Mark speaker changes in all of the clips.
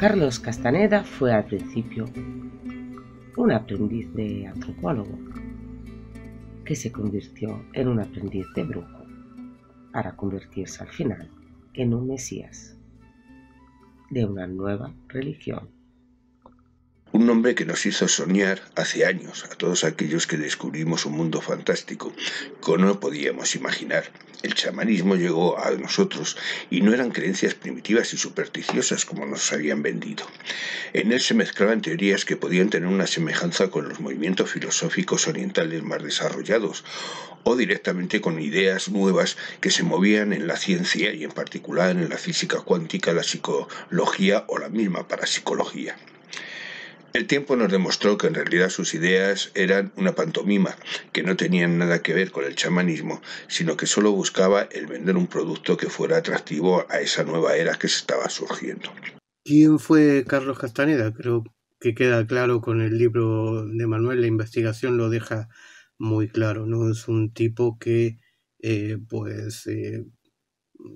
Speaker 1: Carlos Castaneda fue al principio un aprendiz de antropólogo que se convirtió en un aprendiz de brujo para convertirse al final en un mesías de una nueva religión.
Speaker 2: Un nombre que nos hizo soñar hace años a todos aquellos que descubrimos un mundo fantástico que no podíamos imaginar. El chamanismo llegó a nosotros y no eran creencias primitivas y supersticiosas como nos habían vendido. En él se mezclaban teorías que podían tener una semejanza con los movimientos filosóficos orientales más desarrollados o directamente con ideas nuevas que se movían en la ciencia y en particular en la física cuántica, la psicología o la misma parapsicología. El tiempo nos demostró que en realidad sus ideas eran una pantomima, que no tenían nada que ver con el chamanismo, sino que solo buscaba el vender un producto que fuera atractivo a esa nueva era que se estaba surgiendo.
Speaker 3: ¿Quién fue Carlos Castaneda? Creo que queda claro con el libro de Manuel, la investigación lo deja muy claro, ¿no? Es un tipo que,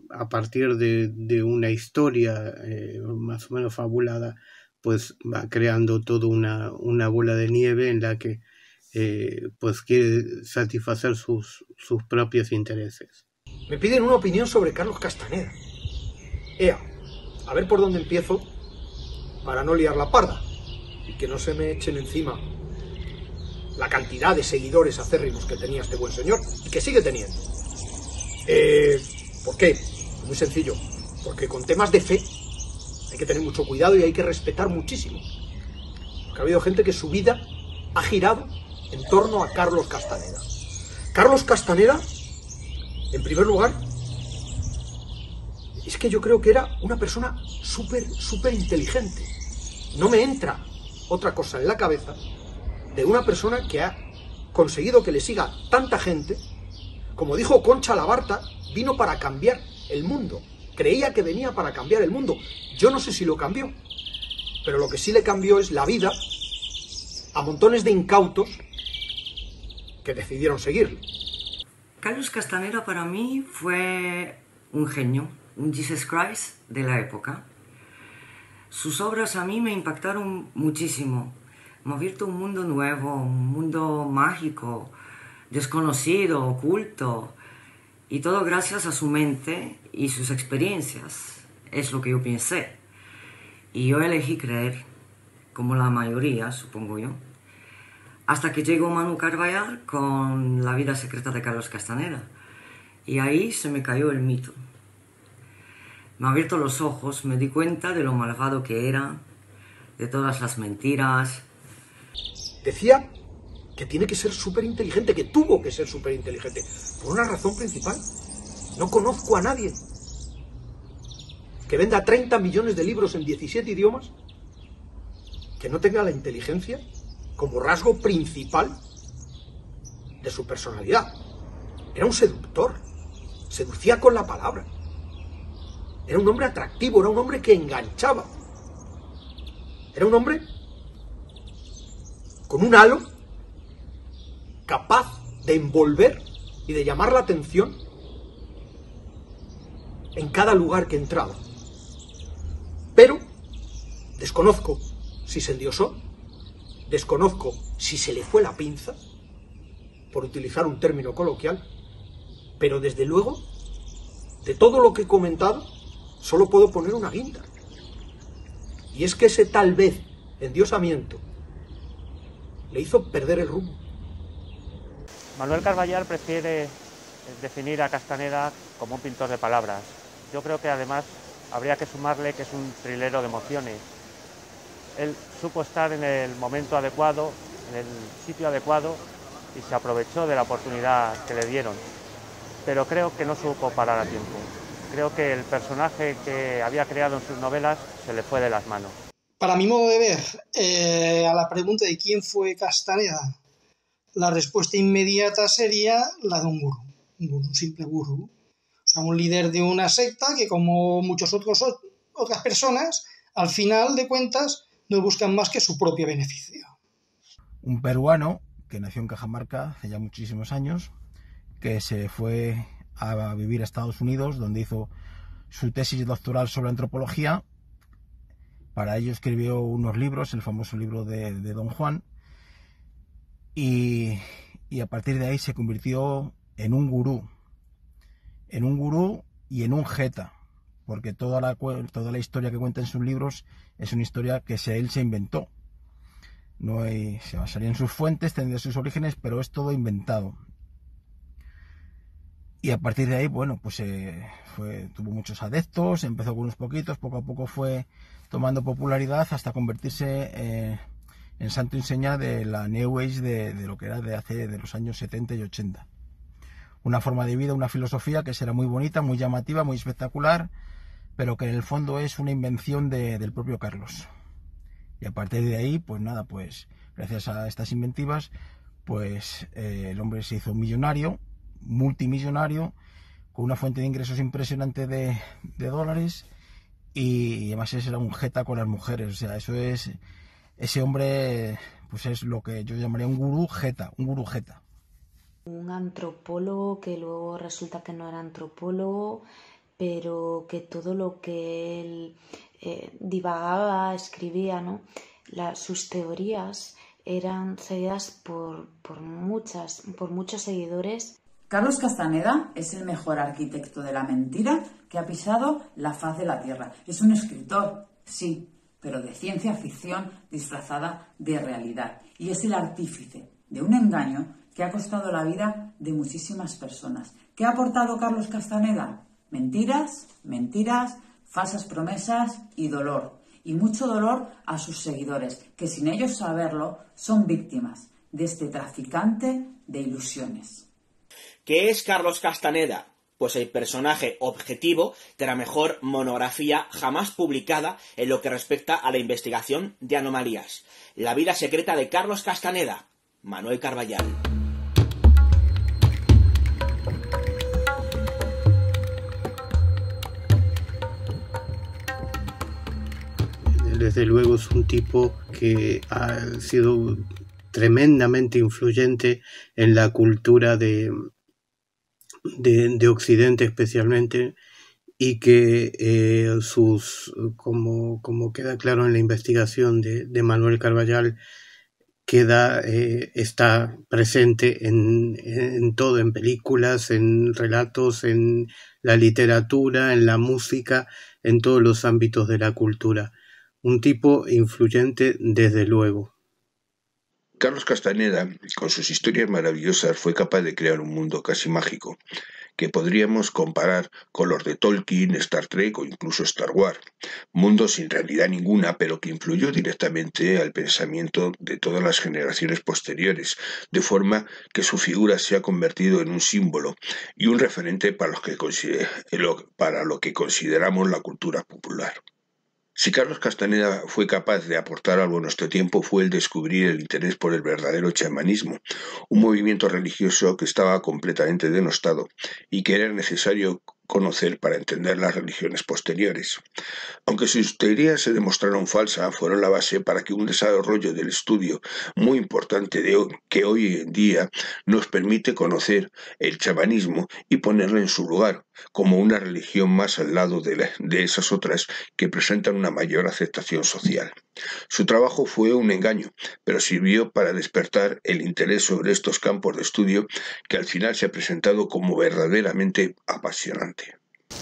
Speaker 3: a partir de una historia más o menos fabulada, pues va creando toda una bola de nieve en la que pues quiere satisfacer sus propios intereses.
Speaker 4: Me piden una opinión sobre Carlos Castaneda. A ver por dónde empiezo para no liar la parda y que no se me echen encima la cantidad de seguidores acérrimos que tenía este buen señor y que sigue teniendo. ¿Por qué? Muy sencillo, porque con temas de fe hay que tener mucho cuidado y hay que respetar muchísimo. Porque ha habido gente que su vida ha girado en torno a Carlos Castaneda. Carlos Castaneda, en primer lugar, es que yo creo que era una persona súper inteligente. No me entra otra cosa en la cabeza de una persona que ha conseguido que le siga tanta gente. Como dijo Concha Labarta, vino para cambiar el mundo. Creía que venía para cambiar el mundo. Yo no sé si lo cambió, pero lo que sí le cambió es la vida a montones de incautos que decidieron seguirle.
Speaker 5: Carlos Castaneda para mí fue un genio, un Jesus Christ de la época. Sus obras a mí me impactaron muchísimo. Me ha abierto un mundo nuevo, un mundo mágico, desconocido, oculto, y todo gracias a su mente y sus experiencias. Es lo que yo pensé. Y yo elegí creer, como la mayoría, supongo yo, hasta que llegó Manu Carvajal con La vida secreta de Carlos Castaneda. Y ahí se me cayó el mito. Me ha abierto los ojos, me di cuenta de lo malvado que era, de todas las mentiras.
Speaker 4: Decía que tiene que ser súper inteligente, que tuvo que ser súper inteligente, por una razón principal. No conozco a nadie que venda 30 millones de libros en 17 idiomas que no tenga la inteligencia como rasgo principal de su personalidad. Era un seductor, seducía con la palabra. Era un hombre atractivo, era un hombre que enganchaba. Era un hombre con un halo capaz de envolver y de llamar la atención en cada lugar que entraba. Pero desconozco si se endiosó, desconozco si se le fue la pinza, por utilizar un término coloquial, pero desde luego, de todo lo que he comentado, solo puedo poner una guinda. Y es que ese tal vez endiosamiento le hizo perder el rumbo.
Speaker 6: Manuel Carvajal prefiere definir a Castaneda como un pintor de palabras. Yo creo que además habría que sumarle que es un trilero de emociones. Él supo estar en el momento adecuado, en el sitio adecuado, y se aprovechó de la oportunidad que le dieron. Pero creo que no supo parar a tiempo. Creo que el personaje que había creado en sus novelas se le fue de las manos.
Speaker 7: Para mi modo de ver, a la pregunta de quién fue Castaneda, la respuesta inmediata sería la de un gurú, un simple gurú. O sea, un líder de una secta que, como muchas otras personas, al final de cuentas no buscan más que su propio beneficio.
Speaker 8: Un peruano que nació en Cajamarca hace ya muchísimos años, que se fue a vivir a Estados Unidos, donde hizo su tesis doctoral sobre antropología, Para ello escribió unos libros, el famoso libro de Don Juan, y a partir de ahí se convirtió en un gurú y en un jeta, porque toda la historia que cuenta en sus libros es una historia que él se inventó. Se basaría en sus fuentes, tendría sus orígenes, pero es todo inventado. Y a partir de ahí, bueno, pues tuvo muchos adeptos, empezó con unos poquitos, poco a poco fue tomando popularidad hasta convertirse en santo y seña de la New Age de lo que era de los años 70 y 80. Una forma de vida, una filosofía que será muy bonita, muy llamativa, muy espectacular, pero que en el fondo es una invención del propio Carlos. Y a partir de ahí, pues nada, pues gracias a estas inventivas, pues el hombre se hizo millonario, multimillonario, con una fuente de ingresos impresionante de dólares, y además ese era un jeta con las mujeres. O sea, ese hombre pues es lo que yo llamaría un gurú jeta.
Speaker 9: Un antropólogo que luego resulta que no era antropólogo, pero que todo lo que él divagaba, escribía, ¿no? Sus teorías eran seguidas por muchos seguidores.
Speaker 10: Carlos Castaneda es el mejor arquitecto de la mentira que ha pisado la faz de la Tierra. Es un escritor, sí, pero de ciencia ficción disfrazada de realidad. Y es el artífice de un engaño que ha costado la vida de muchísimas personas. ¿Qué ha aportado Carlos Castaneda? Mentiras, falsas promesas y dolor. Y mucho dolor a sus seguidores, que sin ellos saberlo son víctimas de este traficante de ilusiones.
Speaker 11: ¿Qué es Carlos Castaneda? Pues el personaje objetivo de la mejor monografía jamás publicada en lo que respecta a la investigación de anomalías. La vida secreta de Carlos Castaneda. Manuel Carballal.
Speaker 3: Desde luego es un tipo que ha sido tremendamente influyente en la cultura de Occidente especialmente, y que como queda claro en la investigación de Manuel Carballal, está presente en todo, en películas, en relatos, en la literatura, en la música, en todos los ámbitos de la cultura. Un tipo influyente desde luego.
Speaker 2: Carlos Castaneda, con sus historias maravillosas, fue capaz de crear un mundo casi mágico, que podríamos comparar con los de Tolkien, Star Trek o incluso Star Wars. Mundos sin realidad ninguna, pero que influyó directamente al pensamiento de todas las generaciones posteriores, de forma que su figura se ha convertido en un símbolo y un referente para lo que consideramos la cultura popular. Si Carlos Castaneda fue capaz de aportar algo a nuestro tiempo, fue el descubrir el interés por el verdadero chamanismo, un movimiento religioso que estaba completamente denostado y que era necesario conocer para entender las religiones posteriores. Aunque sus teorías se demostraron falsas, fueron la base para que un desarrollo del estudio muy importante que hoy en día nos permite conocer el chamanismo y ponerlo en su lugar, como una religión más al lado de esas otras que presentan una mayor aceptación social. Su trabajo fue un engaño, pero sirvió para despertar el interés sobre estos campos de estudio que al final se ha presentado como verdaderamente apasionante.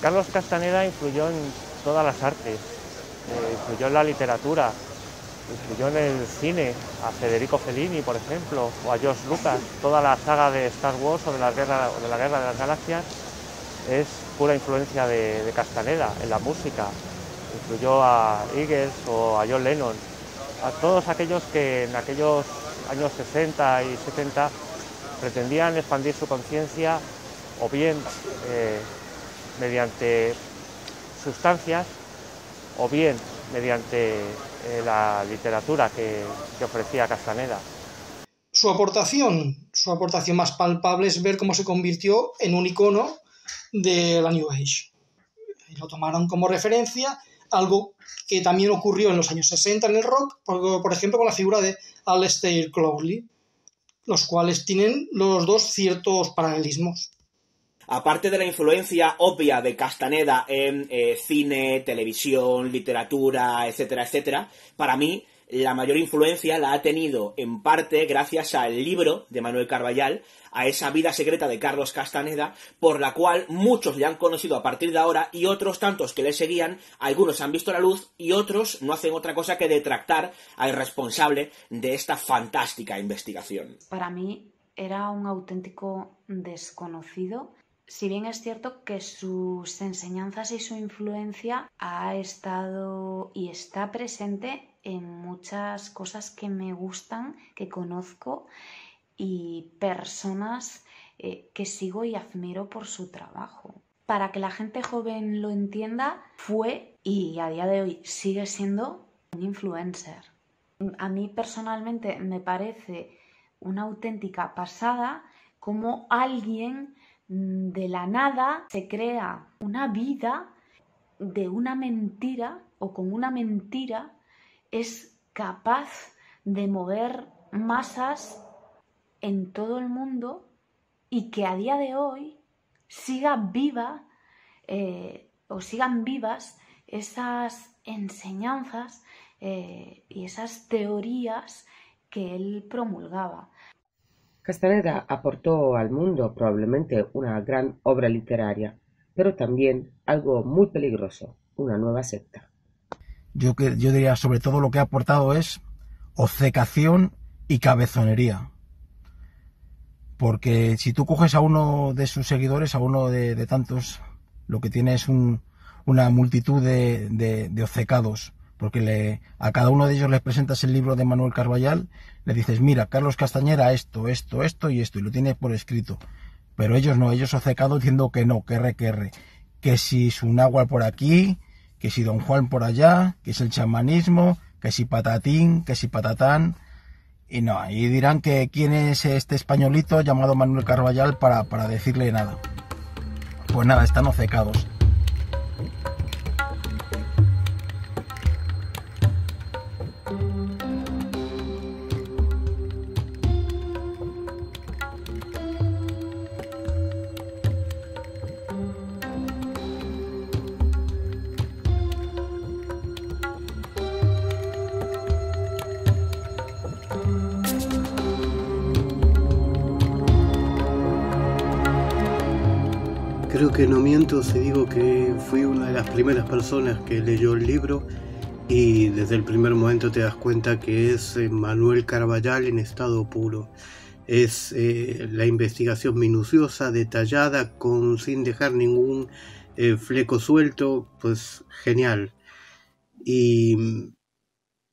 Speaker 6: Carlos Castaneda influyó en todas las artes, influyó en la literatura, influyó en el cine, a Federico Fellini, por ejemplo, o a George Lucas. Toda la saga de Star Wars o de la Guerra de las Galaxias es pura influencia de Castaneda en la música. Influyó a Eagles o a John Lennon, a todos aquellos que en aquellos años 60 y 70 pretendían expandir su conciencia o bien mediante sustancias o bien mediante la literatura que ofrecía Castaneda.
Speaker 7: Su aportación más palpable es ver cómo se convirtió en un icono de la New Age. Y lo tomaron como referencia, algo que también ocurrió en los años 60 en el rock, por ejemplo con la figura de Aleister Crowley, los cuales tienen los dos ciertos paralelismos.
Speaker 11: Aparte de la influencia obvia de Castaneda en cine, televisión, literatura, etcétera, etcétera, para mí la mayor influencia la ha tenido en parte gracias al libro de Manuel Carballal, a esa vida secreta de Carlos Castaneda, por la cual muchos le han conocido a partir de ahora y otros tantos que le seguían, algunos han visto la luz y otros no hacen otra cosa que detractar al responsable de esta fantástica investigación.
Speaker 9: Para mí era un auténtico desconocido. Si bien es cierto que sus enseñanzas y su influencia ha estado y está presente en muchas cosas que me gustan, que conozco y personas que sigo y admiro por su trabajo. Para que la gente joven lo entienda, fue y a día de hoy sigue siendo un influencer. A mí personalmente me parece una auténtica pasada cómo alguien de la nada se crea una vida de una mentira o con una mentira es capaz de mover masas en todo el mundo y que a día de hoy siga viva o sigan vivas esas enseñanzas y esas teorías que él promulgaba.
Speaker 1: Castaneda aportó al mundo probablemente una gran obra literaria, pero también algo muy peligroso, una nueva secta.
Speaker 8: Yo diría sobre todo lo que ha aportado es obcecación y cabezonería. Porque si tú coges a uno de sus seguidores, a uno de tantos, lo que tiene es una multitud de obcecados. Porque a cada uno de ellos les presentas el libro de Manuel Carballal, le dices, mira, Carlos Castañeda, esto, y lo tiene por escrito. Pero ellos no, ellos obcecados diciendo que no, que re, que si su náhuatl por aquí, que si Don Juan por allá, que es el chamanismo, que si patatín, que si patatán, y no, y dirán que quién es este españolito llamado Manuel Carballal para decirle nada. Pues nada, están obcecados.
Speaker 3: Creo que no miento si digo que fui una de las primeras personas que leyó el libro y desde el primer momento te das cuenta que es Manuel Carballal en estado puro. Es la investigación minuciosa, detallada, sin dejar ningún fleco suelto, pues genial. Y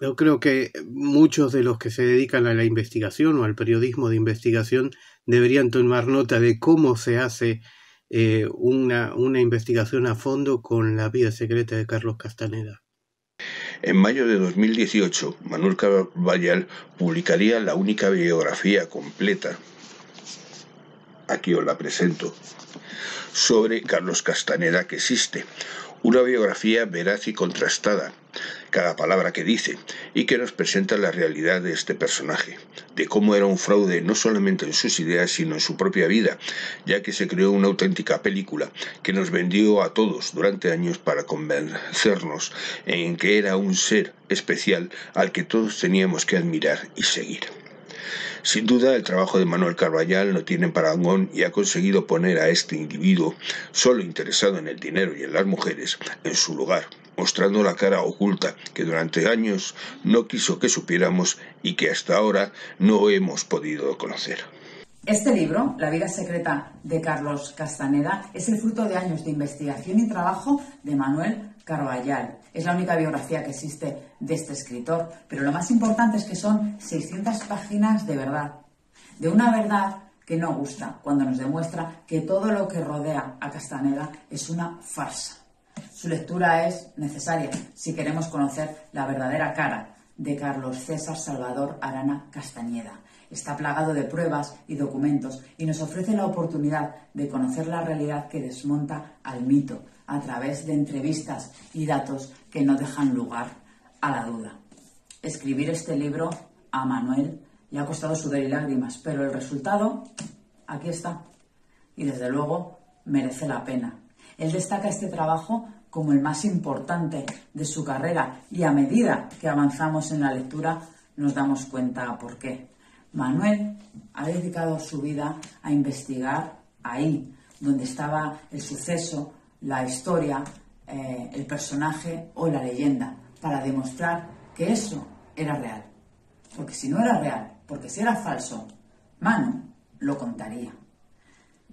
Speaker 3: yo creo que muchos de los que se dedican a la investigación o al periodismo de investigación deberían tomar nota de cómo se hace una investigación a fondo con la vida secreta de Carlos Castaneda.
Speaker 2: En mayo de 2018, Manuel Carballal publicaría la única biografía completa, aquí os la presento, sobre Carlos Castaneda que existe. Una biografía veraz y contrastada, cada palabra que dice, y que nos presenta la realidad de este personaje, de cómo era un fraude no solamente en sus ideas, sino en su propia vida, ya que se creó una auténtica película que nos vendió a todos durante años para convencernos en que era un ser especial al que todos teníamos que admirar y seguir. Sin duda, el trabajo de Manuel Carballal no tiene parangón y ha conseguido poner a este individuo, solo interesado en el dinero y en las mujeres, en su lugar, mostrando la cara oculta que durante años no quiso que supiéramos y que hasta ahora no hemos podido conocer.
Speaker 10: Este libro, La vida secreta de Carlos Castaneda, es el fruto de años de investigación y trabajo de Manuel Carballal. Es la única biografía que existe de este escritor, pero lo más importante es que son 600 páginas de verdad. De una verdad que no gusta cuando nos demuestra que todo lo que rodea a Castaneda es una farsa. Su lectura es necesaria si queremos conocer la verdadera cara de Carlos César Salvador Arana Castañeda. Está plagado de pruebas y documentos y nos ofrece la oportunidad de conocer la realidad que desmonta al mito a través de entrevistas y datos que no dejan lugar a la duda. Escribir este libro a Manuel le ha costado sudor y lágrimas, pero el resultado aquí está. Y desde luego merece la pena. Él destaca este trabajo como el más importante de su carrera y a medida que avanzamos en la lectura nos damos cuenta por qué. Manuel ha dedicado su vida a investigar ahí, donde estaba el suceso, la historia, el personaje o la leyenda, para demostrar que eso era real. Porque si no era real, porque si era falso, Manu lo contaría.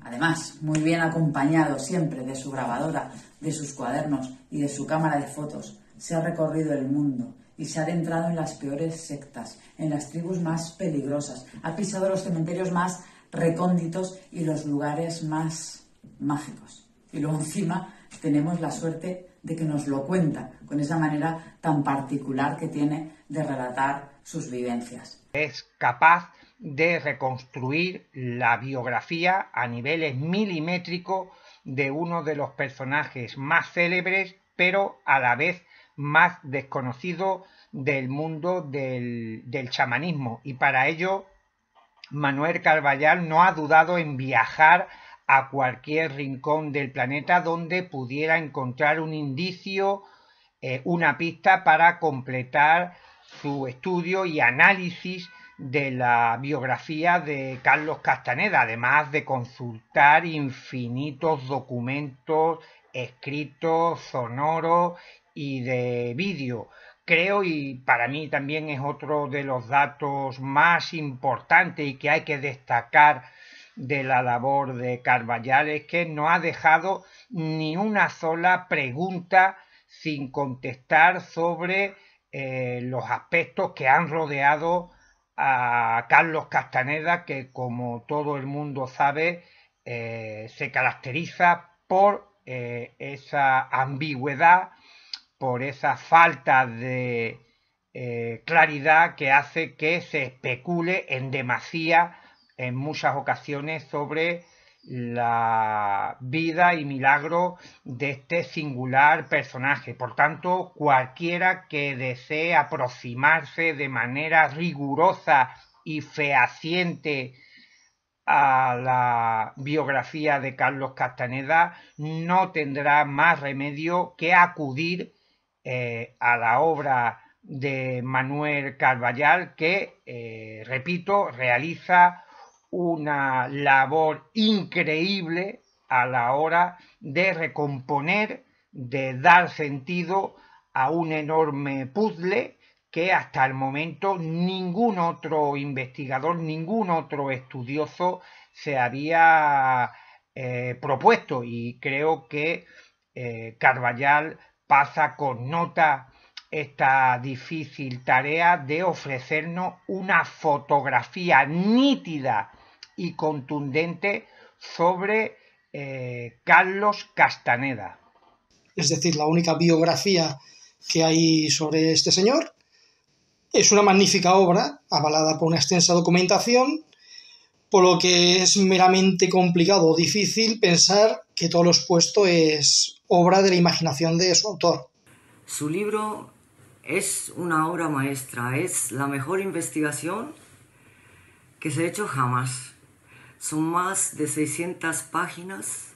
Speaker 10: Además, muy bien acompañado siempre de su grabadora, de sus cuadernos y de su cámara de fotos, se ha recorrido el mundo y se ha adentrado en las peores sectas, en las tribus más peligrosas, ha pisado los cementerios más recónditos y los lugares más mágicos. Y luego encima tenemos la suerte de que nos lo cuenta con esa manera tan particular que tiene de relatar sus vivencias.
Speaker 12: Es capaz de reconstruir la biografía a niveles milimétricos de uno de los personajes más célebres, pero a la vez más desconocido del mundo del chamanismo. Y para ello, Manuel Carballal no ha dudado en viajar a cualquier rincón del planeta donde pudiera encontrar un indicio, una pista para completar su estudio y análisis de la biografía de Carlos Castaneda, además de consultar infinitos documentos escritos, sonoros y de vídeo. Creo, y para mí también es otro de los datos más importantes y que hay que destacar de la labor de Carballal, es que no ha dejado ni una sola pregunta sin contestar sobre los aspectos que han rodeado a Carlos Castaneda, que como todo el mundo sabe se caracteriza por esa ambigüedad, por esa falta de claridad que hace que se especule en demasía en muchas ocasiones sobre la vida y milagro de este singular personaje. Por tanto, cualquiera que desee aproximarse de manera rigurosa y fehaciente a la biografía de Carlos Castaneda no tendrá más remedio que acudir a la obra de Manuel Carballal, que, repito, realiza una labor increíble a la hora de recomponer, de dar sentido a un enorme puzzle que hasta el momento ningún otro investigador, ningún otro estudioso se había propuesto, y creo que Carballal pasa con nota esta difícil tarea de ofrecernos una fotografía nítida y contundente sobre Carlos Castaneda.
Speaker 7: Es decir, la única biografía que hay sobre este señor. Es una magnífica obra, avalada por una extensa documentación, por lo que es meramente complicado o difícil pensar que todo lo expuesto es obra de la imaginación de su autor.
Speaker 5: Su libro es una obra maestra, es la mejor investigación que se ha hecho jamás. Son más de 600 páginas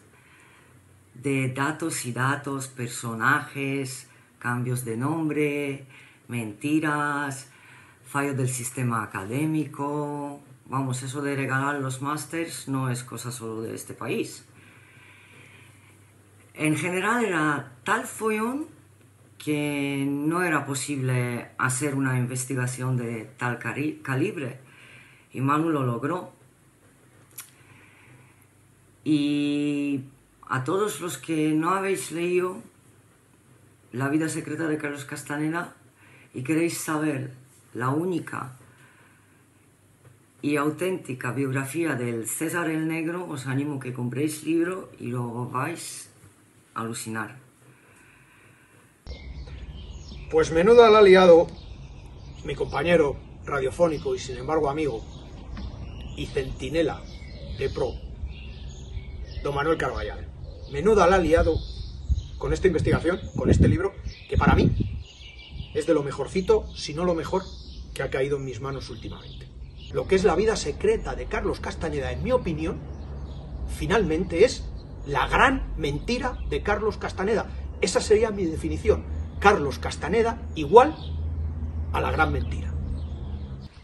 Speaker 5: de datos y datos, personajes, cambios de nombre, mentiras, fallos del sistema académico. Vamos, eso de regalar los másters no es cosa solo de este país. En general era tal follón que no era posible hacer una investigación de tal calibre, y Manu lo logró. Y a todos los que no habéis leído La vida secreta de Carlos Castaneda y queréis saber la única y auténtica biografía del César el Negro, os animo que compréis libro y lo vais a alucinar.
Speaker 4: Pues menuda la ha liado mi compañero radiofónico y sin embargo amigo y centinela de pro, don Manuel Carballal. Menuda la ha liado con esta investigación, con este libro, que para mí es de lo mejorcito, si no lo mejor, que ha caído en mis manos últimamente. Lo que es la vida secreta de Carlos Castaneda, en mi opinión, finalmente es La gran mentira de Carlos Castaneda. Esa sería mi definición. Carlos Castaneda igual a la gran mentira.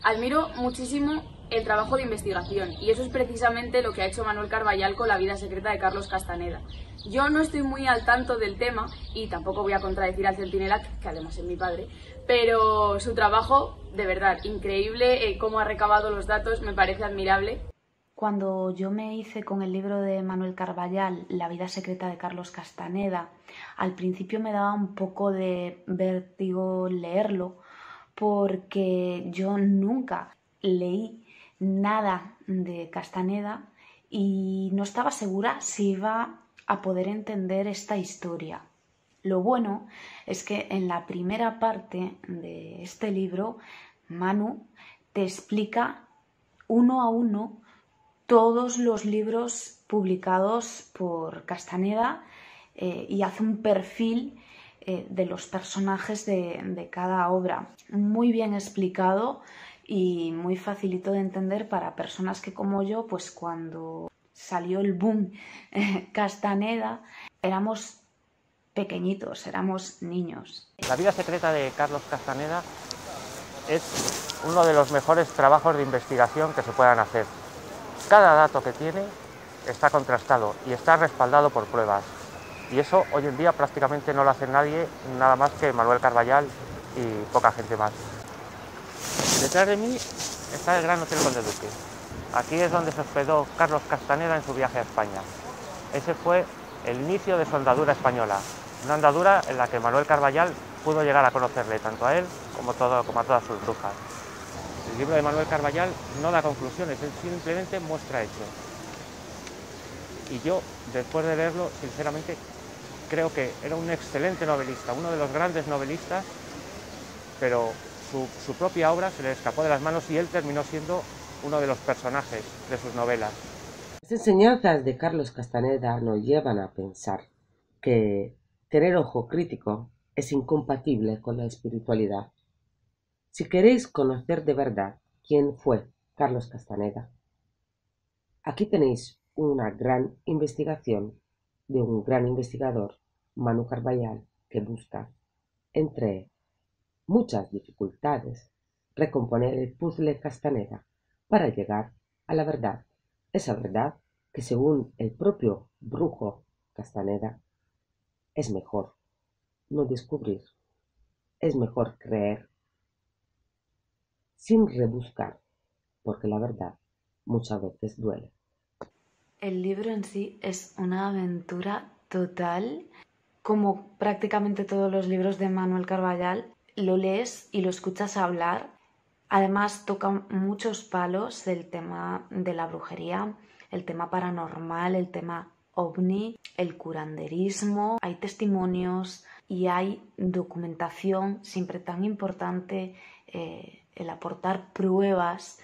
Speaker 13: Admiro muchísimo el trabajo de investigación y eso es precisamente lo que ha hecho Manuel Carballal con La vida secreta de Carlos Castaneda. Yo no estoy muy al tanto del tema y tampoco voy a contradecir al Centinela, que además es mi padre, pero su trabajo, de verdad, increíble, cómo ha recabado los datos, me parece admirable.
Speaker 9: Cuando yo me hice con el libro de Manuel Carballal, La vida secreta de Carlos Castaneda, al principio me daba un poco de vértigo leerlo porque yo nunca leí nada de Castaneda y no estaba segura si iba a poder entender esta historia. Lo bueno es que en la primera parte de este libro, Manu te explica uno a uno todos los libros publicados por Castaneda y hace un perfil de los personajes de cada obra. Muy bien explicado y muy facilito de entender para personas que como yo, pues cuando salió el boom Castaneda, éramos pequeñitos, éramos niños.
Speaker 6: La vida secreta de Carlos Castaneda es uno de los mejores trabajos de investigación que se puedan hacer. Cada dato que tiene está contrastado y está respaldado por pruebas. Y eso hoy en día prácticamente no lo hace nadie, nada más que Manuel Carballal y poca gente más. Detrás de mí está el Gran Hotel Conde Duque. Aquí es donde se hospedó Carlos Castaneda en su viaje a España. Ese fue el inicio de su andadura española, una andadura en la que Manuel Carballal pudo llegar a conocerle tanto a él como a todas sus brujas. El libro de Manuel Carballal no da conclusiones, él simplemente muestra hechos. Y yo, después de leerlo, sinceramente, creo que era un excelente novelista, uno de los grandes novelistas, pero su propia obra se le escapó de las manos y él terminó siendo uno de los personajes de sus novelas.
Speaker 1: Las enseñanzas de Carlos Castaneda nos llevan a pensar que tener ojo crítico es incompatible con la espiritualidad. Si queréis conocer de verdad quién fue Carlos Castaneda, aquí tenéis una gran investigación de un gran investigador, Manu Carballal, que busca, entre muchas dificultades, recomponer el puzzle Castaneda para llegar a la verdad. Esa verdad que, según el propio brujo Castaneda, es mejor no descubrir, es mejor creer sin rebuscar, porque la verdad muchas veces duele.
Speaker 9: El libro en sí es una aventura total, como prácticamente todos los libros de Manuel Carballal. Lo lees y lo escuchas hablar. Además toca muchos palos del tema de la brujería, el tema paranormal, el tema ovni, el curanderismo. Hay testimonios y hay documentación, siempre tan importante, el aportar pruebas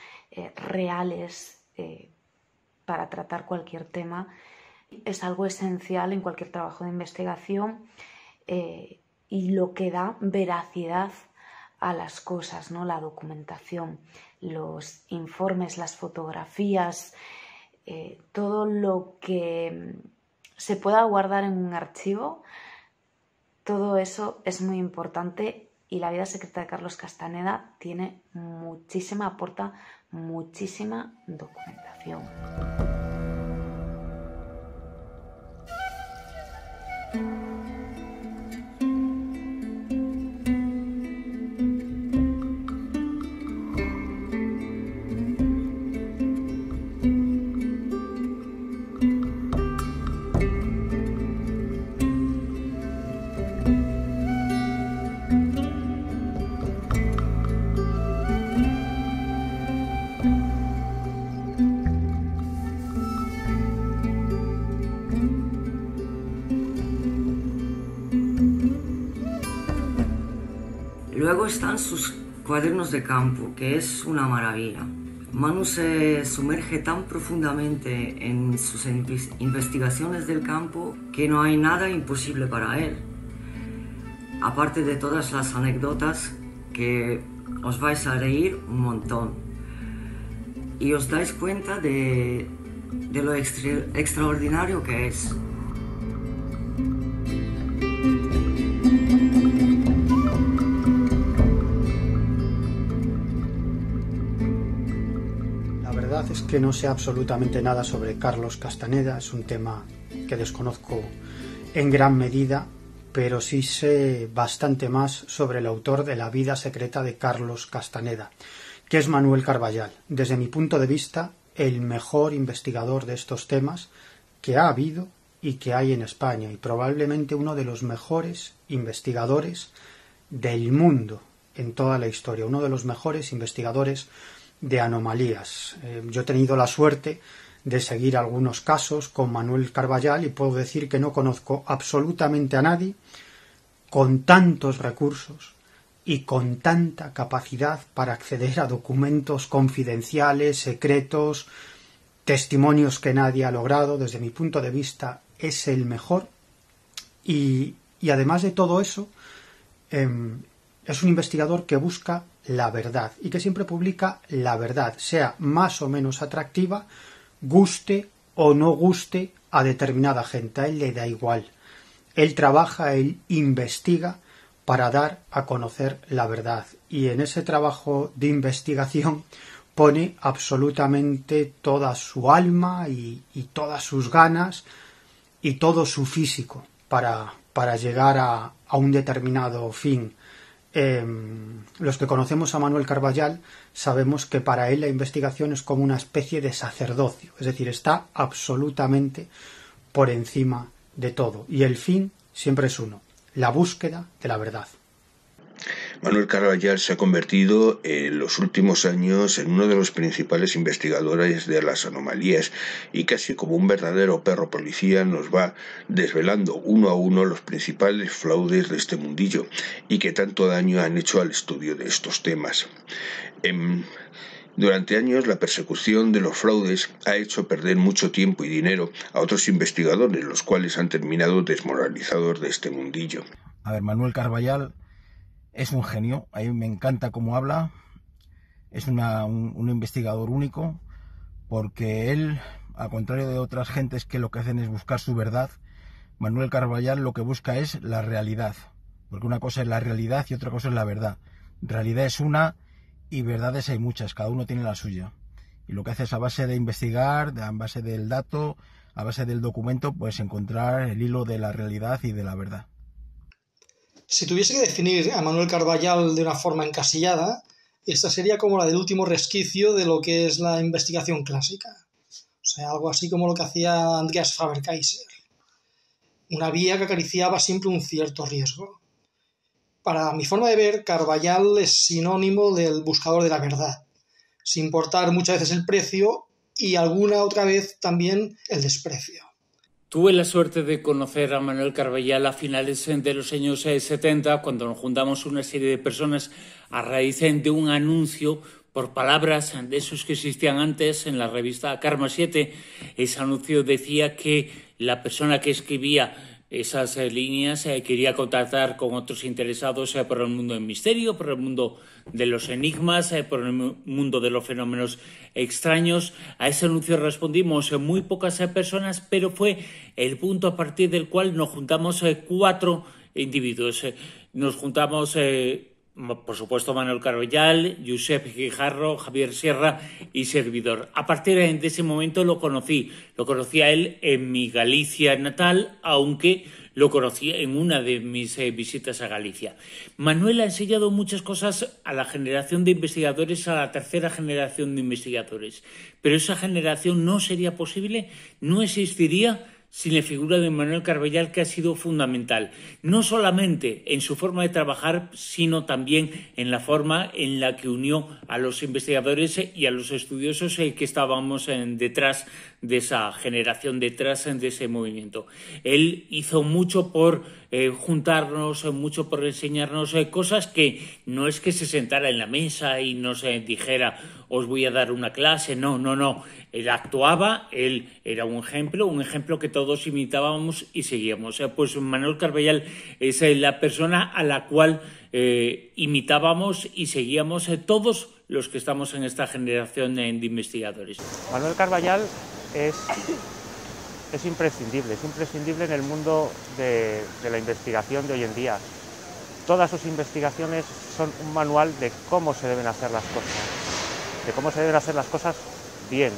Speaker 9: reales para tratar cualquier tema. Es algo esencial en cualquier trabajo de investigación y lo que da veracidad a las cosas, ¿no? La documentación, los informes, las fotografías, todo lo que se pueda guardar en un archivo, todo eso es muy importante y La vida secreta de Carlos Castaneda tiene aporta muchísima documentación.
Speaker 5: Luego están sus cuadernos de campo, que es una maravilla. Manu se sumerge tan profundamente en sus investigaciones del campo que no hay nada imposible para él. Aparte de todas las anécdotas que os vais a reír un montón. Y os dais cuenta de de lo extraordinario que es.
Speaker 7: La verdad es que no sé absolutamente nada sobre Carlos Castaneda, es un tema que desconozco en gran medida, pero sí sé bastante más sobre el autor de La vida secreta de Carlos Castaneda, que es Manuel Carballal. Desde mi punto de vista, el mejor investigador de estos temas que ha habido y que hay en España, y probablemente uno de los mejores investigadores del mundo en toda la historia, uno de los mejores investigadores de anomalías. Yo he tenido la suerte de seguir algunos casos con Manuel Carballal y puedo decir que no conozco absolutamente a nadie con tantos recursos y con tanta capacidad para acceder a documentos confidenciales, secretos, testimonios que nadie ha logrado. Desde mi punto de vista es el mejor y además de todo eso es un investigador que busca la verdad y que siempre publica la verdad, sea más o menos atractiva, guste o no guste a determinada gente. A él le da igual. Él trabaja, él investiga para dar a conocer la verdad. Y en ese trabajo de investigación pone absolutamente toda su alma y todas sus ganas y todo su físico para llegar a un determinado fin. Los que conocemos a Manuel Carballal sabemos que para él la investigación es como una especie de sacerdocio, es decir, está absolutamente por encima de todo y el fin siempre es uno, la búsqueda de la verdad.
Speaker 2: Manuel Carballal se ha convertido en los últimos años en uno de los principales investigadores de las anomalías y casi como un verdadero perro policía nos va desvelando uno a uno los principales fraudes de este mundillo y que tanto daño han hecho al estudio de estos temas. Durante años la persecución de los fraudes ha hecho perder mucho tiempo y dinero a otros investigadores, los cuales han terminado desmoralizados de este mundillo.
Speaker 8: A ver, Manuel Carballal es un genio, a mí me encanta cómo habla, es un investigador único, porque él, al contrario de otras gentes que lo que hacen es buscar su verdad, Manuel Carballal lo que busca es la realidad, porque una cosa es la realidad y otra cosa es la verdad. Realidad es una y verdades hay muchas, cada uno tiene la suya. Y lo que hace es a base de investigar, a base del dato, a base del documento, pues encontrar el hilo de la realidad y de la verdad.
Speaker 7: Si tuviese que definir a Manuel Carballal de una forma encasillada, esta sería como la del último resquicio de lo que es la investigación clásica. O sea, algo así como lo que hacía Andreas Faber-Kaiser. Una vía que acariciaba siempre un cierto riesgo. Para mi forma de ver, Carballal es sinónimo del buscador de la verdad, sin importar muchas veces el precio y alguna otra vez también el desprecio.
Speaker 14: Tuve la suerte de conocer a Manuel Carballal a finales de los años 70, cuando nos juntamos una serie de personas a raíz de un anuncio por palabras de esos que existían antes en la revista Karma 7. Ese anuncio decía que la persona que escribía esas líneas quería contactar con otros interesados por el mundo del misterio, por el mundo de los enigmas, por el mundo de los fenómenos extraños. A ese anuncio respondimos muy pocas personas, pero fue el punto a partir del cual nos juntamos 4 individuos. Nos juntamos por supuesto Manuel Carballal, Josep Guijarro, Javier Sierra y servidor. A partir de ese momento lo conocí a él en mi Galicia natal, aunque lo conocí en una de mis visitas a Galicia. Manuel ha enseñado muchas cosas a la generación de investigadores, a la tercera generación de investigadores, pero esa generación no sería posible, no existiría sin la figura de Manuel Carballal, que ha sido fundamental, no solamente en su forma de trabajar, sino también en la forma en la que unió a los investigadores y a los estudiosos que estábamos detrás de esa generación, detrás de ese movimiento. Él hizo mucho por juntarnos, mucho por enseñarnos cosas que no es que se sentara en la mesa y nos dijera os voy a dar una clase, no. Él actuaba, él era un ejemplo que todos imitábamos y seguíamos. Pues Manuel Carballal es la persona a la cual imitábamos y seguíamos todos los que estamos en esta generación de investigadores.
Speaker 6: Manuel Carballal es imprescindible en el mundo de la investigación de hoy en día. Todas sus investigaciones son un manual de cómo se deben hacer las cosas, bien.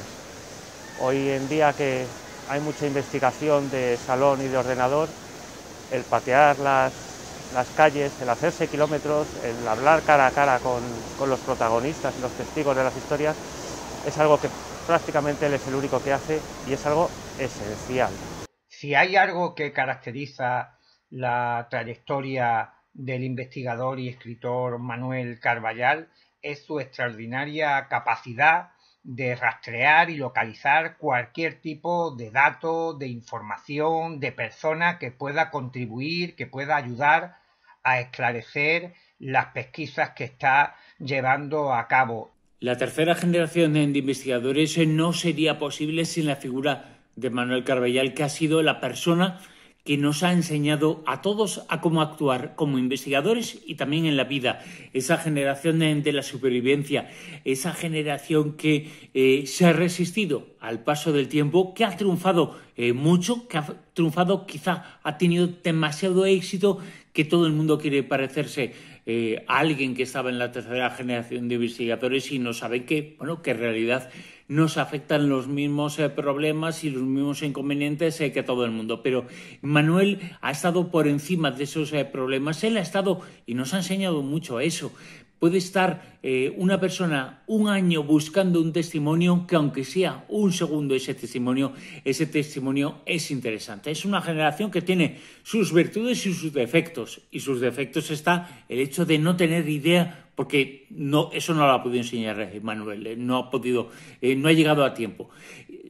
Speaker 6: Hoy en día que hay mucha investigación de salón y de ordenador, el patear las calles, el hacerse kilómetros, el hablar cara a cara con los protagonistas y los testigos de las historias, es algo que prácticamente él es el único que hace y es algo esencial.
Speaker 12: Si hay algo que caracteriza la trayectoria del investigador y escritor Manuel Carballal, es su extraordinaria capacidad de rastrear y localizar cualquier tipo de dato, de información, de persona que pueda contribuir, que pueda ayudar a esclarecer las pesquisas que está llevando a cabo.
Speaker 14: La tercera generación de investigadores no sería posible sin la figura de Manuel Carballal, que ha sido la persona que nos ha enseñado a todos a cómo actuar como investigadores y también en la vida. Esa generación de la supervivencia, esa generación que se ha resistido al paso del tiempo, que ha triunfado mucho, que ha triunfado, quizá ha tenido demasiado éxito, que todo el mundo quiere parecerse a alguien que estaba en la tercera generación de investigadores y no sabe que en realidad nos afectan los mismos problemas y los mismos inconvenientes que todo el mundo. Pero Manuel ha estado por encima de esos problemas. Él ha estado y nos ha enseñado mucho a eso. Puede estar una persona un año buscando un testimonio que, aunque sea un segundo ese testimonio es interesante. Es una generación que tiene sus virtudes y sus defectos. Y sus defectos está el hecho de no tener idea, porque eso no lo ha podido enseñar Manuel, no ha llegado a tiempo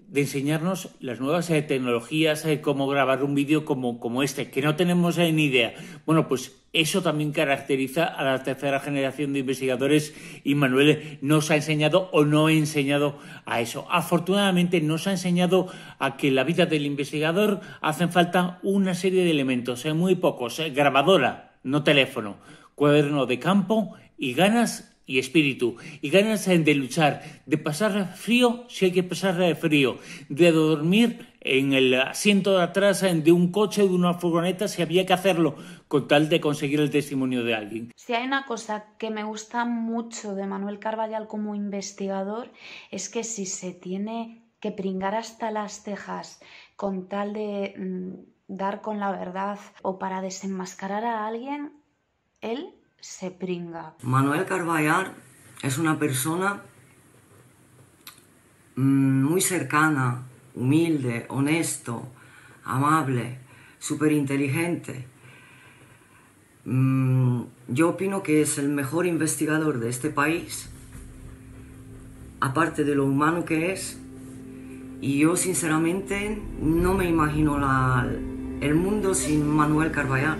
Speaker 14: de enseñarnos las nuevas tecnologías, cómo grabar un vídeo como este, que no tenemos ni idea. Bueno, pues eso también caracteriza a la tercera generación de investigadores y Manuel nos ha enseñado o no ha enseñado a eso. Afortunadamente nos ha enseñado a que en la vida del investigador hacen falta una serie de elementos, muy pocos, grabadora, no teléfono, cuaderno de campo y ganas y espíritu, y ganas de luchar, de pasar frío si hay que pasar frío, de dormir en el asiento de atrás de un coche o de una furgoneta si había que hacerlo, con tal de conseguir el testimonio de alguien.
Speaker 9: Si hay una cosa que me gusta mucho de Manuel Carballal como investigador, es que si se tiene que pringar hasta las cejas con tal de dar con la verdad o para desenmascarar a alguien, él se pringa.
Speaker 5: Manuel Carballal es una persona muy cercana, humilde, honesto, amable, súper inteligente. Yo opino que es el mejor investigador de este país, aparte de lo humano que es, y yo sinceramente no me imagino el mundo sin Manuel Carballal.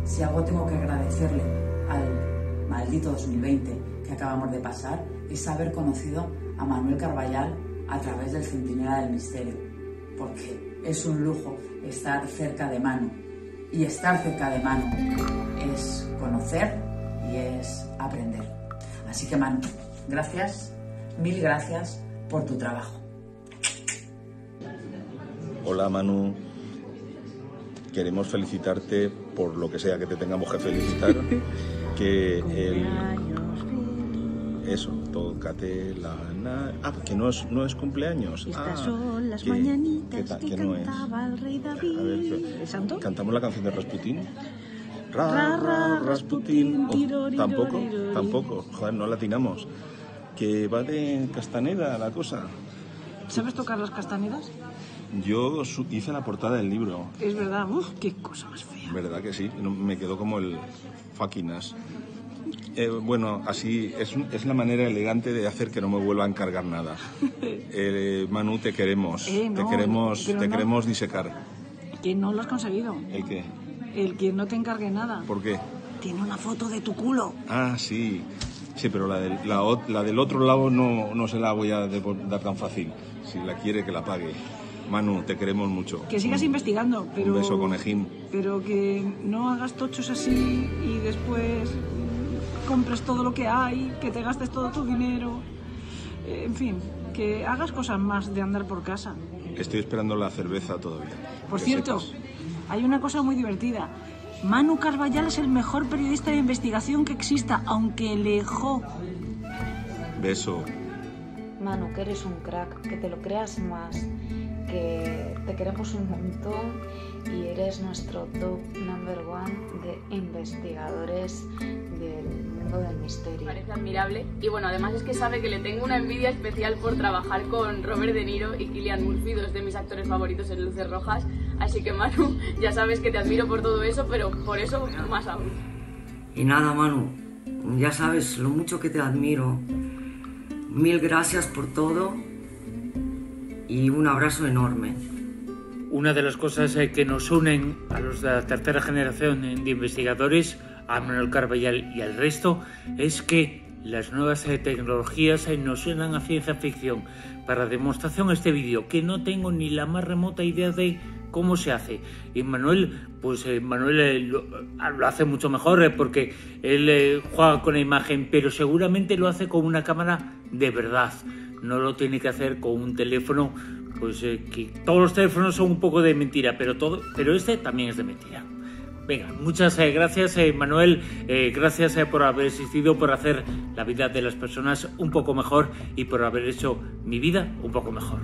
Speaker 10: Si algo tengo que agradecerle al maldito 2020 que acabamos de pasar, es haber conocido a Manuel Carballal a través del Centinela del Misterio, porque es un lujo estar cerca de Manu, y estar cerca de Manu es conocer y es aprender. Así que Manu, gracias, mil gracias por tu trabajo.
Speaker 15: Hola Manu, queremos felicitarte por lo que sea que te tengamos que felicitar, que eso, tócate la... que no es cumpleaños.
Speaker 16: Estas son las mañanitas que
Speaker 15: no
Speaker 16: cantaba el rey David.
Speaker 15: A ver,
Speaker 16: ¿Es santo?
Speaker 15: ¿Cantamos la canción de Rasputín?
Speaker 16: Rasputín.
Speaker 15: Tampoco. Joder, no la atinamos. Que va de Castaneda la cosa.
Speaker 16: ¿Sabes tocar las castanedas?
Speaker 15: Yo hice la portada del libro.
Speaker 16: Es verdad, qué cosa más fea.
Speaker 15: ¿Verdad que sí? Me quedó como el faquinas. Bueno, así es la manera elegante de hacer que no me vuelva a encargar nada. Manu, te queremos. Te queremos disecar.
Speaker 16: Que no lo has conseguido.
Speaker 15: ¿El qué?
Speaker 16: El que no te encargue nada.
Speaker 15: ¿Por qué?
Speaker 16: Tiene una foto de tu culo.
Speaker 15: Ah, sí. Sí, pero la del otro lado no se la voy a dar tan fácil. Si la quiere, que la pague. Manu, te queremos mucho.
Speaker 16: Que sigas investigando, pero...
Speaker 15: Un beso, conejín.
Speaker 16: Pero que no hagas tochos así y después compres todo lo que hay, que te gastes todo tu dinero, en fin, que hagas cosas más de andar por casa.
Speaker 15: Estoy esperando la cerveza todavía.
Speaker 16: Por cierto, hay una cosa muy divertida. Manu Carballal es el mejor periodista de investigación que exista, aunque lejos.
Speaker 15: Beso.
Speaker 9: Manu, que eres un crack, que te lo creas más, que te queremos un montón y eres nuestro top number one de investigadores del mundo del misterio.
Speaker 13: Parece admirable y bueno, además es que sabe que le tengo una envidia especial por trabajar con Robert De Niro y Cillian Murphy, dos de mis actores favoritos en Luces Rojas, así que Manu, ya sabes que te admiro por todo eso, pero por eso más aún.
Speaker 5: Y nada, Manu, ya sabes lo mucho que te admiro. Mil gracias por todo y un abrazo enorme.
Speaker 14: Una de las cosas que nos unen a los de la tercera generación de investigadores, a Manuel Carballal y al resto, es que las nuevas tecnologías nos suenan a ciencia ficción. Para demostración este vídeo, que no tengo ni la más remota idea de cómo se hace. Y Manuel, pues lo hace mucho mejor porque él juega con la imagen, pero seguramente lo hace con una cámara de verdad. No lo tiene que hacer con un teléfono, pues que todos los teléfonos son un poco de mentira, pero este también es de mentira. Venga, muchas gracias Manuel, gracias por haber existido, por hacer la vida de las personas un poco mejor y por haber hecho mi vida un poco mejor.